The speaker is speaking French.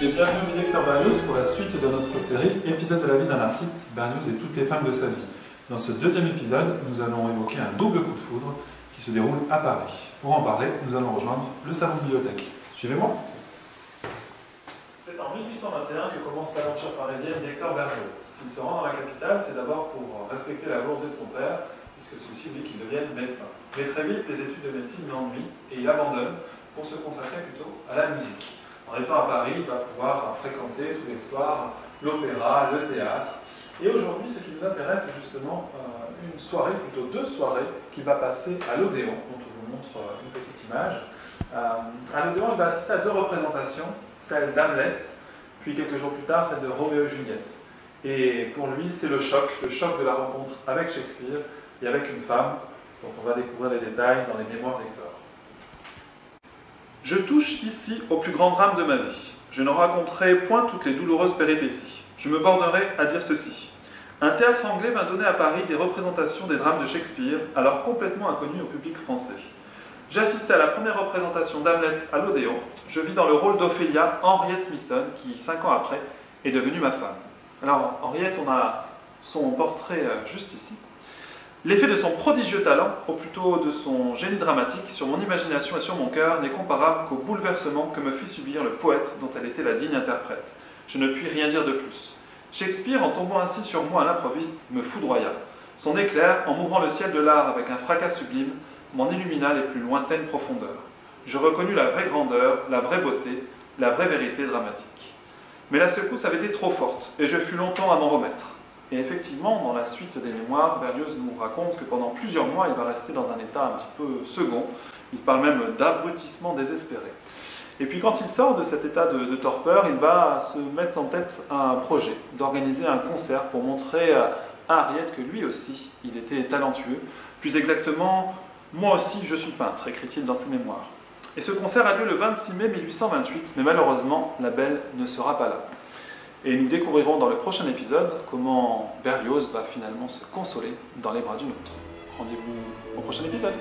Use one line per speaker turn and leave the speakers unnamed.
Et bienvenue au musée Hector Berlioz pour la suite de notre série Épisode de la vie d'un artiste, Berlioz et toutes les femmes de sa vie. Dans ce deuxième épisode, nous allons évoquer un double coup de foudre qui se déroule à Paris. Pour en parler, nous allons rejoindre le salon de bibliothèque. Suivez-moi. C'est en 1821 que commence l'aventure parisienne d'Hector Berlioz. S'il se rend dans la capitale, c'est d'abord pour respecter la volonté de son père, puisque celui-ci veut qu'il devienne médecin. Mais très vite, les études de médecine l'ennuient et il abandonne pour se consacrer plutôt à la musique. En étant à Paris, il va pouvoir fréquenter tous les soirs l'opéra, le théâtre. Et aujourd'hui, ce qui nous intéresse, c'est justement une soirée, plutôt deux soirées, qui va passer à l'Odéon, dont on vous montre une petite image. À l'Odéon, il va assister à deux représentations, celle d'Hamlet, puis quelques jours plus tard, celle de Roméo et Juliette. Et pour lui, c'est le choc de la rencontre avec Shakespeare et avec une femme, dont on va découvrir les détails dans les mémoires d'Hector. Je touche ici au plus grand drame de ma vie. Je ne raconterai point toutes les douloureuses péripéties. Je me bornerai à dire ceci. Un théâtre anglais vint donner à Paris des représentations des drames de Shakespeare, alors complètement inconnus au public français. J'assistais à la première représentation d'Hamlet à l'Odéon. Je vis dans le rôle d'Ophélia Henriette Smithson, qui, 5 ans après, est devenue ma femme. Alors, Henriette, on a son portrait juste ici. L'effet de son prodigieux talent, ou plutôt de son génie dramatique, sur mon imagination et sur mon cœur, n'est comparable qu'au bouleversement que me fit subir le poète dont elle était la digne interprète. Je ne puis rien dire de plus. Shakespeare, en tombant ainsi sur moi à l'improviste, me foudroya. Son éclair, en m'ouvrant le ciel de l'art avec un fracas sublime, m'en illumina les plus lointaines profondeurs. Je reconnus la vraie grandeur, la vraie beauté, la vraie vérité dramatique. Mais la secousse avait été trop forte, et je fus longtemps à m'en remettre. Et effectivement, dans la suite des mémoires, Berlioz nous raconte que pendant plusieurs mois, il va rester dans un état un petit peu second. Il parle même d'abrutissement désespéré. Et puis quand il sort de cet état de torpeur, il va se mettre en tête un projet, d'organiser un concert pour montrer à Harriet que lui aussi, il était talentueux. Plus exactement, moi aussi, je suis peintre, écrit-il dans ses mémoires. Et ce concert a lieu le 26 mai 1828, mais malheureusement, la belle ne sera pas là. Et nous découvrirons dans le prochain épisode comment Berlioz va finalement se consoler dans les bras d'une autre. Rendez-vous au prochain épisode.